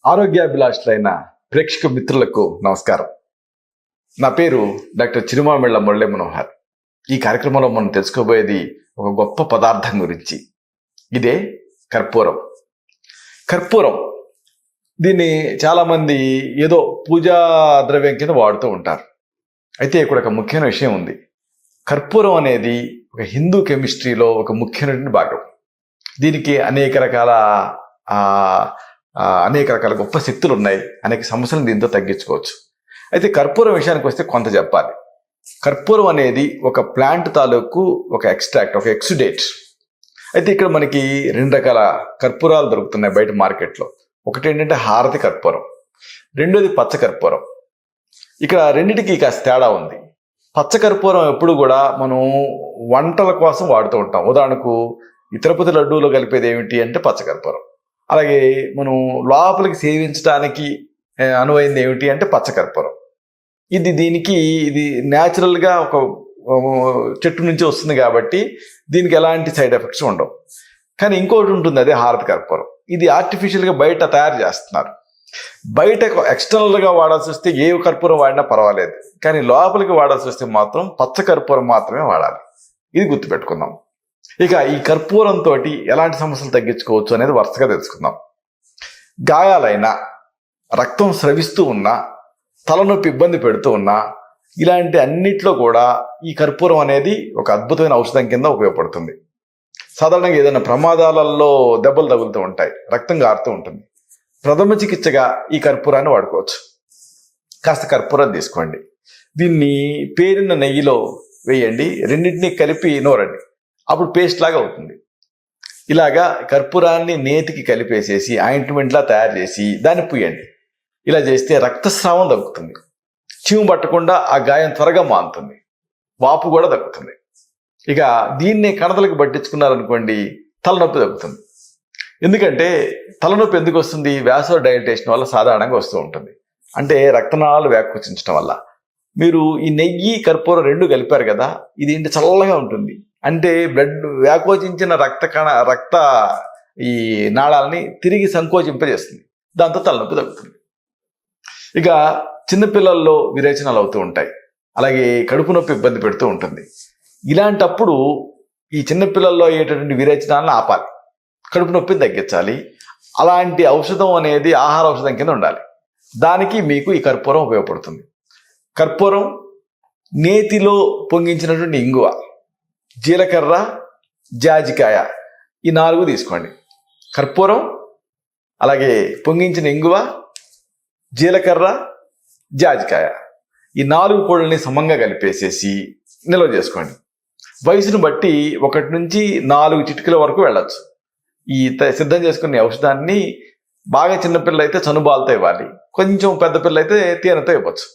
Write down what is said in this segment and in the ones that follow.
ఆరోగ్యాభిలాషులైన ప్రేక్షక మిత్రులకు నమస్కారం. నా పేరు డాక్టర్ చిరుమామిళ్ళ మురళీ మనోహర్. ఈ కార్యక్రమంలో మనం తెలుసుకోబోయేది ఒక గొప్ప పదార్థం గురించి. ఇదే కర్పూరం. కర్పూరం దీన్ని చాలామంది ఏదో పూజా ద్రవ్యం కింద వాడుతూ ఉంటారు. అయితే ఇక్కడ ఒక ముఖ్యమైన విషయం ఉంది. కర్పూరం అనేది ఒక హిందూ కెమిస్ట్రీలో ఒక ముఖ్యమైన భాగం. దీనికి అనేక రకాల గొప్ప శక్తులు ఉన్నాయి. అనేక సమస్యలను దీంతో తగ్గించుకోవచ్చు. అయితే కర్పూరం విషయానికి వస్తే కొంత చెప్పాలి. కర్పూరం అనేది ఒక ప్లాంట్ తాలూకు ఒక ఎక్స్ట్రాక్ట్, ఒక ఎక్సుడేట్. అయితే ఇక్కడ మనకి రెండు రకాల కర్పూరాలు దొరుకుతున్నాయి బయట మార్కెట్లో. ఒకటి ఏంటంటే హారతి కర్పూరం, రెండోది పచ్చ కర్పూరం. ఇక్కడ రెండిటికి కాస్త తేడా ఉంది. పచ్చ కర్పూరం ఎప్పుడు కూడా మనం వంటల కోసం వాడుతూ ఉంటాం. ఉదాహరణకు ఈ తిరుపతి లడ్డూలో కలిపేది ఏమిటి అంటే పచ్చ కర్పూరం. అలాగే మనం లోపలికి సేవించడానికి అనువైంది ఏమిటి అంటే పచ్చకర్పూరం. ఇది న్యాచురల్గా ఒక చెట్టు నుంచి వస్తుంది కాబట్టి దీనికి ఎలాంటి సైడ్ ఎఫెక్ట్స్ ఉండవు. కానీ ఇంకోటి ఉంటుంది, అదే హారతి కర్పూరం. ఇది ఆర్టిఫిషియల్గా బయట తయారు చేస్తున్నారు. బయట ఎక్స్టర్నల్గా వాడాల్సి వస్తే ఏ కర్పూరం వాడినా పర్వాలేదు, కానీ లోపలికి వాడాల్సి వస్తే మాత్రం పచ్చ కర్పూరం మాత్రమే వాడాలి. ఇది గుర్తుపెట్టుకుందాం. ఇక ఈ కర్పూరంతో ఎలాంటి సమస్యలు తగ్గించుకోవచ్చు అనేది వరుసగా తెలుసుకుందాం. గాయాలైనా, రక్తం స్రవిస్తూ ఉన్నా, తలనొప్పి ఇబ్బంది పెడుతూ ఉన్నా, ఇలాంటి అన్నిట్లో కూడా ఈ కర్పూరం అనేది ఒక అద్భుతమైన ఔషధం కింద ఉపయోగపడుతుంది. సాధారణంగా ఏదైనా ప్రమాదాలలో దెబ్బలు తగులుతూ ఉంటాయి, రక్తం గారుతూ ఉంటుంది. ప్రథమ చికిత్సగా ఈ కర్పూరాన్ని వాడుకోవచ్చు. కాస్త కర్పూరం తీసుకోండి, దీన్ని పేరిన నెయ్యిలో వేయండి, రెండింటినీ కలిపి నూరండి. అప్పుడు పేస్ట్ లాగా అవుతుంది. ఇలాగా కర్పూరాన్ని నేతికి కలిపేసేసి ఆయింట్మెంట్లా తయారు చేసి దాన్ని పూయండి. ఇలా చేస్తే రక్తస్రావం తగ్గుతుంది, చీము పట్టకుండా ఆ గాయం త్వరగా మానుతుంది, వాపు కూడా తగ్గుతుంది. ఇక దీన్ని కణతలకు పట్టించుకున్నారనుకోండి, తలనొప్పి తగ్గుతుంది. ఎందుకంటే తలనొప్పి ఎందుకు వస్తుంది? వ్యాసో డైలటేషన్ వల్ల సాధారణంగా వస్తూ ఉంటుంది. అంటే రక్తనాళాలు వ్యాకోచించడం వల్ల. మీరు ఈ నెయ్యి కర్పూరం రెండు కలిపారు కదా, ఇది ఏంటి చల్లగా ఉంటుంది. అంటే బ్లడ్ వ్యాకోచించిన రక్త ఈ నాళాలని తిరిగి సంకోచింపజేస్తుంది. దాంతో తలనొప్పి తగ్గుతుంది. ఇక చిన్నపిల్లల్లో విరేచనాలు అవుతూ ఉంటాయి, అలాగే కడుపు నొప్పి ఇబ్బంది పెడుతూ ఉంటుంది. ఇలాంటప్పుడు ఈ చిన్నపిల్లల్లో అయ్యేటటువంటి విరేచనాలను ఆపాలి, కడుపు నొప్పిని తగ్గించాలి. అలాంటి ఔషధం అనేది ఆహార ఔషధం కింద ఉండాలి. దానికి మీకు ఈ కర్పూరం ఉపయోగపడుతుంది. కర్పూరం, నేతిలో పొంగించినటువంటి ఇంగువ, జీలకర్ర, జాజికాయ, ఈ 4 తీసుకోండి. కర్పూరం, అలాగే పొంగించిన ఇంగువ, జీలకర్ర, జాజికాయ, ఈ 4 పొడుల్ని సమంగా కలిపేసేసి నిల్వ చేసుకోండి. వయసును బట్టి 1 నుంచి 4 చిటికల వరకు వెళ్ళచ్చు. ఈ సిద్ధం చేసుకునే ఔషధాన్ని బాగా చిన్నపిల్లలు అయితే చనుబాలతో ఇవ్వాలి, కొంచెం పెద్ద పిల్లలు అయితే తేనెతో ఇవ్వచ్చు.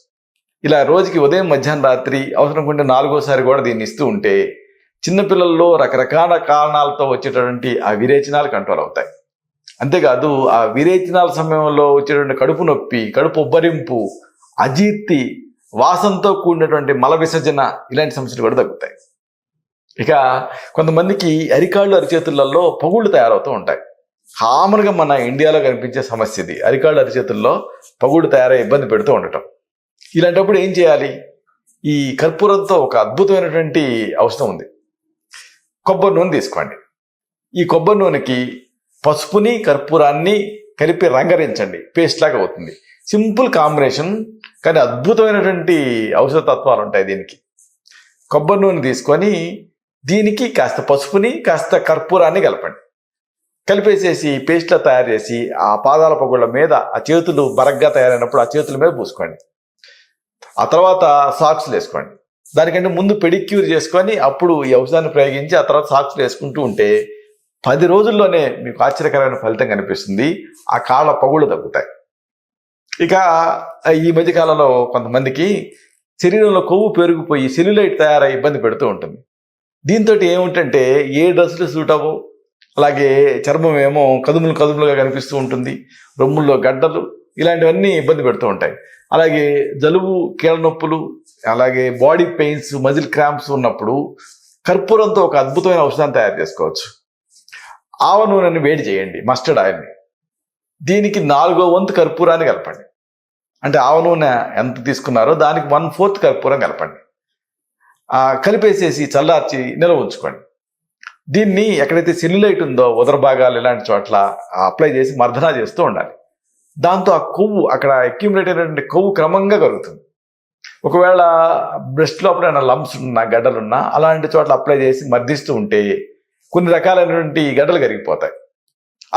ఇలా రోజుకి ఉదయం, మధ్యాహ్నం, రాత్రి అవసరం ఉంటే 4వసారి కూడా దీన్ని ఇస్తూ ఉంటే చిన్నపిల్లల్లో రకరకాల కారణాలతో వచ్చేటటువంటి ఆ విరేచనాలు కంట్రోల్ అవుతాయి. అంతేకాదు ఆ విరేచనాల సమయంలో వచ్చేటువంటి కడుపు నొప్పి, కడుపు ఉబ్బరింపు, అజీర్తి, వాసనతో కూడినటువంటి మల విసర్జన, ఇలాంటి సమస్యలు కూడా తగ్గుతాయి. ఇక కొంతమందికి అరికాళ్ళు, అరిచేతులలో పగుళ్ళు తయారవుతూ ఉంటాయి. కామన్గా మన ఇండియాలో కనిపించే సమస్య ఇది. అరికాళ్ళు, అరిచేతుల్లో పగుళ్ళు తయారై ఇబ్బంది పెడుతూ ఉండటం. ఇలాంటప్పుడు ఏం చేయాలి? ఈ కర్పూరంతో ఒక అద్భుతమైనటువంటి ఔషధం ఉంది. కొబ్బరి నూనె తీసుకోండి. ఈ కొబ్బరి నూనెకి పసుపుని, కర్పూరాన్ని కలిపి రంగరించండి, పేస్ట్ లాగా అవుతుంది. సింపుల్ కాంబినేషన్, కానీ అద్భుతమైనటువంటి ఔషధ తత్వాలు ఉంటాయి దీనికి. కొబ్బరి నూనె తీసుకొని దీనికి కాస్త పసుపుని, కాస్త కర్పూరాన్ని కలపండి. కలిపేసేసి పేస్ట్లా తయారు చేసి ఆ పాదాల పగుళ్ళ మీద, ఆ చేతులు బరగ్గా తయారైనప్పుడు ఆ చేతుల మీద పూసుకోండి. ఆ తర్వాత సాక్స్లు వేసుకోండి. దానికంటే ముందు పెడిక్యూర్ చేసుకొని అప్పుడు ఈ ఔషధాన్ని ప్రయోగించి ఆ తర్వాత సాక్స్లు వేసుకుంటూ ఉంటే 10 రోజుల్లోనే మీకు ఆశ్చర్యకరమైన ఫలితం కనిపిస్తుంది. ఆ కాళ్ళ పగుళ్ళు తగ్గుతాయి. ఇక ఈ మధ్యకాలంలో కొంతమందికి శరీరంలో కొవ్వు పెరిగిపోయి సెల్యులైట్ తయారై ఇబ్బంది పెడుతూ ఉంటుంది. దీంతో ఏమిటంటే ఏ డ్రెస్సులు సూట్ అవ్వవు, అలాగే చర్మం ఏమో కదుములుగా కనిపిస్తూ ఉంటుంది, రొమ్ముల్లో గడ్డలు, ఇలాంటివన్నీ ఇబ్బంది పెడుతూ ఉంటాయి. అలాగే జలుబు, కీళ్ళ నొప్పులు, అలాగే బాడీ పెయిన్స్, మజిల్ క్రాంప్స్ ఉన్నప్పుడు కర్పూరంతో ఒక అద్భుతమైన ఔషధాన్ని తయారు చేసుకోవచ్చు. ఆవ నూనెని వేడి చేయండి, మస్టర్డ్ ఆయిల్ని. దీనికి 4వ వంతు కర్పూరాన్ని కలపండి. అంటే ఆవ నూనె ఎంత తీసుకున్నారో దానికి 1/4 కర్పూరం కలపండి. కలిపేసేసి చల్లార్చి నిల్వ ఉంచుకోండి. దీన్ని ఎక్కడైతే సెల్యులైట్ ఉందో ఉదర భాగాలు ఇలాంటి చోట్ల అప్లై చేసి మర్దనా చేస్తూ ఉండాలి. దాంతో ఆ కొవ్వు అక్కడ అక్యూములేట్ అయినటువంటి కొవ్వు క్రమంగా కరుగుతుంది. ఒకవేళ బ్రెస్ట్ లోపల ఏమైనా లంప్స్ ఉన్నా గడ్డలున్నా అలాంటి చోట్ల అప్లై చేసి మర్దిస్తూ ఉంటే కొన్ని రకాలైనటువంటి గడ్డలు కరిగిపోతాయి.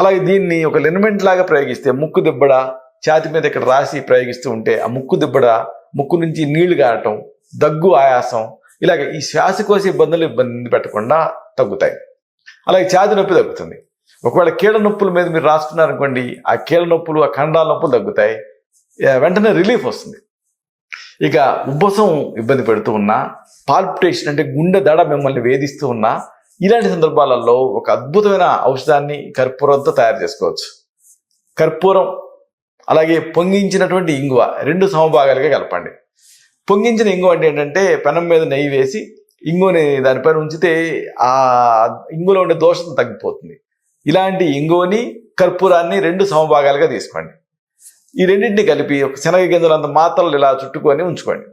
అలాగే దీన్ని ఒక లినమెంట్ లాగా ప్రయోగిస్తే ముక్కు దిబ్బడ ఛాతి మీద ఇక్కడ రాసి ప్రయోగిస్తూ ఉంటే ఆ ముక్కు దిబ్బడ, ముక్కు నుంచి నీళ్లు గారటం, దగ్గు, ఆయాసం ఇలాగ ఈ శ్వాసకోశ ఇబ్బంది పెట్టకుండా తగ్గుతాయి. అలాగే ఛాతి నొప్పి తగ్గుతుంది. ఒకవేళ కీళ్ళ నొప్పుల మీద మీరు రాసుకున్నారనుకోండి, ఆ కీళ్ళ నొప్పులు, ఆ ఖండాల నొప్పులు తగ్గుతాయి, వెంటనే రిలీఫ్ వస్తుంది. ఇక ఉబ్బసం ఇబ్బంది పెడుతూ ఉన్నా, పాల్పిటేషన్ అంటే గుండె దడ మిమ్మల్ని వేధిస్తూ ఉన్నా, ఇలాంటి సందర్భాలలో ఒక అద్భుతమైన ఔషధాన్ని కర్పూరంతో తయారు చేసుకోవచ్చు. కర్పూరం అలాగే పొంగించినటువంటి ఇంగువ 2 సమభాగాలుగా కలపండి. పొంగించిన ఇంగువ అంటే ఏంటంటే పెనం మీద నెయ్యి వేసి ఇంగువని దానిపైన ఉంచితే ఆ ఇంగువలో ఉండే దోషం తగ్గిపోతుంది. ఇలాంటి ఇంగువని కర్పూరాన్ని 2 సమభాగాలుగా తీసుకోండి. ఈ రెండింటిని కలిపి ఒక శనగ గింజలంత మాత్రలు ఇలా చుట్టుకొని ఉంచుకోండి.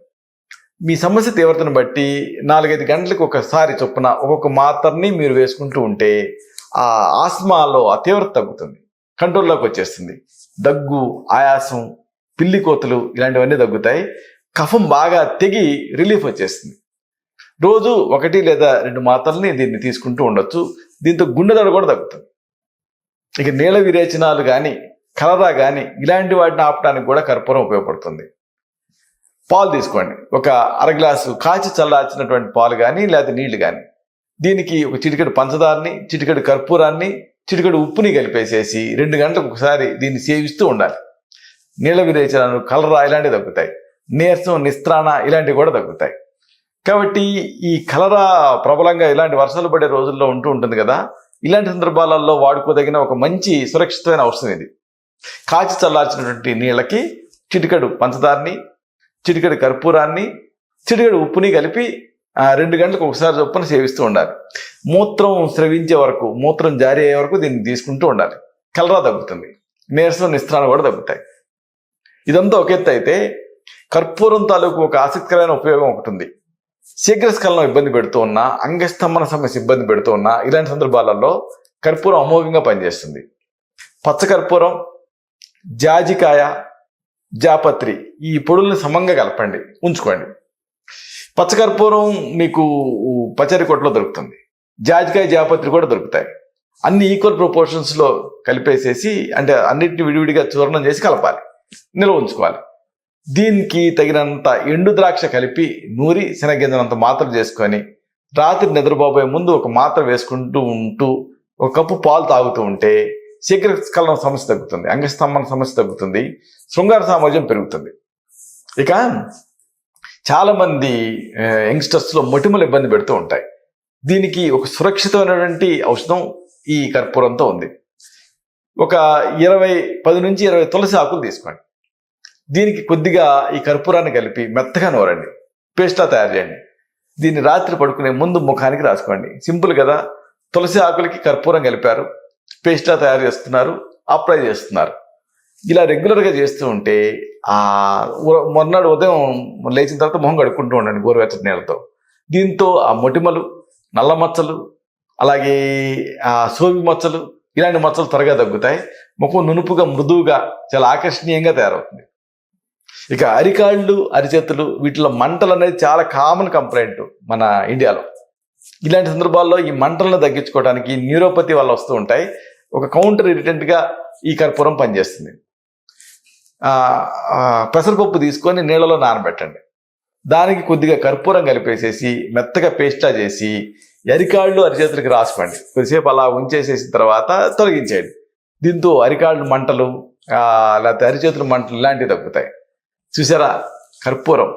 మీ సమస్య తీవ్రతను బట్టి 4-5 గంటలకు ఒకసారి చొప్పున ఒక్కొక్క మాత్రని మీరు వేసుకుంటూ ఉంటే ఆ ఆస్మాలో ఆ తీవ్రత తగ్గుతుంది, కంట్రోల్లోకి వచ్చేస్తుంది. దగ్గు, ఆయాసం, పిల్లి కోతలు ఇలాంటివన్నీ తగ్గుతాయి. కఫం బాగా తెగి రిలీఫ్ వచ్చేస్తుంది. రోజు 1 లేదా 2 మాత్రల్ని దీన్ని తీసుకుంటూ ఉండొచ్చు. దీంతో గుండె దడ కూడా తగ్గుతుంది. ఇక నీళ్ళ విరేచనాలు కానీ, కలరా కానీ ఇలాంటి వాటిని ఆపడానికి కూడా కర్పూరం ఉపయోగపడుతుంది. పాలు తీసుకోండి. ఒక 1/2 గ్లాసు కాచి చల్లార్చినటువంటి పాలు కానీ లేదా నీళ్లు కానీ, దీనికి ఒక చిటికెడు పంచదారని, చిటికెడు కర్పూరాన్ని, చిటికెడు ఉప్పుని కలిపేసేసి 2 గంటలకు ఒకసారి దీన్ని సేవిస్తూ ఉండాలి. నీళ్ళ విరేచనాలు, కలరా ఇలాంటివి తగ్గుతాయి. నీరసం, నిస్త్రాణ ఇలాంటివి కూడా తగ్గుతాయి. కాబట్టి ఈ కలరా ప్రబలంగా ఇలాంటి వర్షాలు పడే రోజుల్లో ఉంటూ ఉంటుంది కదా, ఇలాంటి సందర్భాలలో వాడుకోదగిన ఒక మంచి సురక్షితమైన ఔషధం ఇది. కాచి చల్లార్చినటువంటి నీళ్ళకి చిటికెడు పంచదారని, చిటికెడు కర్పూరాన్ని, చిటికెడు ఉప్పుని కలిపి 2 గంటలకు ఒకసారి చొప్పున సేవిస్తూ ఉండాలి. మూత్రం స్రవించే వరకు, మూత్రం జారీ అయ్యే వరకు దీన్ని తీసుకుంటూ ఉండాలి. కలరా తగ్గుతుంది, నీరసం, నిస్త్రాణ కూడా తగ్గుతాయి. ఇదంతా ఒక ఎత్తు అయితే కర్పూరం తాలూకు ఒక ఆసక్తికరమైన ఉపయోగం ఒకటి ఉంది. శీఘ్రస్ఖలనం ఇబ్బంది పెడుతూ ఉన్నా, అంగస్తంభన సమస్య ఇబ్బంది పెడుతూ ఉన్నా ఇలాంటి సందర్భాలలో కర్పూరం అమోఘంగా పనిచేస్తుంది. పచ్చకర్పూరం, జాజికాయ, జాపత్రి ఈ పొడుల్ని సమంగా కలపండి, ఉంచుకోండి. పచ్చకర్పూరం మీకు పచ్చరి కొట్లో దొరుకుతుంది. జాజికాయ, జాపత్రి కూడా దొరుకుతాయి. అన్ని ఈక్వల్ ప్రపోర్షన్స్లో కలిపేసేసి, అంటే అన్నిటిని విడివిడిగా చూర్ణం చేసి కలపాలి, నిల్వ ఉంచుకోవాలి. దీనికి తగినంత ఎండు ద్రాక్ష కలిపి నూరి శనగింజనంత మాత్రలు చేసుకొని రాత్రి నిద్రపోబోయే ముందు ఒక మాత్ర వేసుకుంటూ ఉంటూ 1 కప్పు పాలు తాగుతూ ఉంటే శీఘ్రస్ఖలనం సమస్య తగ్గుతుంది, అంగస్తంభన సమస్య తగ్గుతుంది, శృంగార సామర్థ్యం పెరుగుతుంది. ఇక చాలామంది యంగ్స్టర్స్లో మొటిమలు ఇబ్బంది పెడుతూ ఉంటాయి. దీనికి ఒక సురక్షితమైనటువంటి ఔషధం ఈ కర్పూరంతో ఉంది. ఒక 10 నుంచి 20 తులసి ఆకులు తీసుకోండి. దీనికి కొద్దిగా ఈ కర్పూరాన్ని కలిపి మెత్తగా నూరండి, పేస్ట్లా తయారు చేయండి. దీన్ని రాత్రి పడుకునే ముందు ముఖానికి రాసుకోండి. సింపుల్ కదా. తులసి ఆకులకి కర్పూరం కలిపారు, పేస్ట్లా తయారు చేస్తున్నారు, అప్లై చేస్తున్నారు. ఇలా రెగ్యులర్గా చేస్తూ ఉంటే మొన్నటి ఉదయం లేచిన తర్వాత మొహం కడుక్కుంటూ ఉండండి గోరువెచ్చటి నీళ్ళతో. దీంతో ఆ మొటిమలు, నల్ల మచ్చలు, అలాగే ఆ సోవి మచ్చలు ఇలాంటి మచ్చలు త్వరగా తగ్గుతాయి. ముఖం నునుపుగా, మృదువుగా, చాలా ఆకర్షణీయంగా తయారవుతుంది. ఇక అరికాళ్ళు, అరిచేతులు వీటిలో మంటలు అనేది చాలా కామన్ కంప్లైంట్ మన ఇండియాలో. ఇలాంటి సందర్భాల్లో ఈ మంటలను తగ్గించుకోవడానికి న్యూరోపతి వల్ల వస్తూ ఉంటాయి. ఒక కౌంటర్ ఇరిటెంట్గా ఈ కర్పూరం పనిచేస్తుంది. పెసరపప్పు తీసుకొని నీళ్ళలో నానబెట్టండి. దానికి కొద్దిగా కర్పూరం కలిపేసేసి మెత్తగా పేస్టా చేసి అరికాళ్ళు, అరిచేతులకి రాసుకోండి. కొద్దిసేపు అలా ఉంచేసేసిన తర్వాత తొలగించేయండి. దీంతో అరికాళ్ళు మంటలు, లేకపోతే అరిచేతుల మంటలు ఇలాంటివి తగ్గుతాయి. చూసారా కర్పూరం.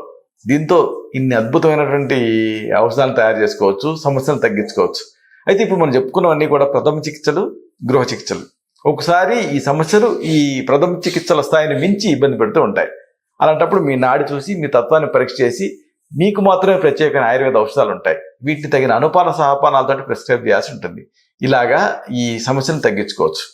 దీంతో ఇన్ని అద్భుతమైనటువంటి ఔషధాలు తయారు చేసుకోవచ్చు, సమస్యలు తగ్గించుకోవచ్చు. అయితే ఇప్పుడు మనం చెప్పుకున్నవన్నీ కూడా ప్రథమ చికిత్సలు, గృహ చికిత్సలు. ఒకసారి ఈ సమస్యలు ఈ ప్రథమ చికిత్సల స్థాయిని మించి ఇబ్బంది పెడుతూ ఉంటాయి. అలాంటప్పుడు మీ నాడి చూసి, మీ తత్వాన్ని పరీక్ష చేసి మీకు మాత్రమే ప్రత్యేకమైన ఆయుర్వేద ఔషధాలు ఉంటాయి. వీటిని తగిన అనుపాన సహపానాలతో ప్రిస్క్రైబ్ చేయాల్సి ఉంటుంది. ఇలాగా ఈ సమస్యను తగ్గించుకోవచ్చు.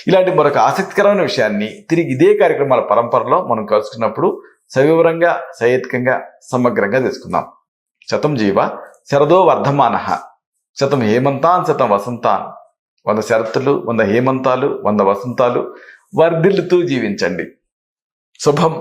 ఇలాంటి మరొక ఆసక్తికరమైన విషయాన్ని తిరిగి ఇదే కార్యక్రమాల పరంపరలో మనం కలుసుకున్నప్పుడు సవివరంగా, సహేతుకంగా, సమగ్రంగా తెలుసుకుందాం. శతం జీవ శరదో వర్ధమాన, శతం హేమంతాన్ శతం వసంతాన్. 100 శరత్తులు, 100 హేమంతాలు, 100 వసంతాలు వర్ధిల్లుతూ జీవించండి. శుభం.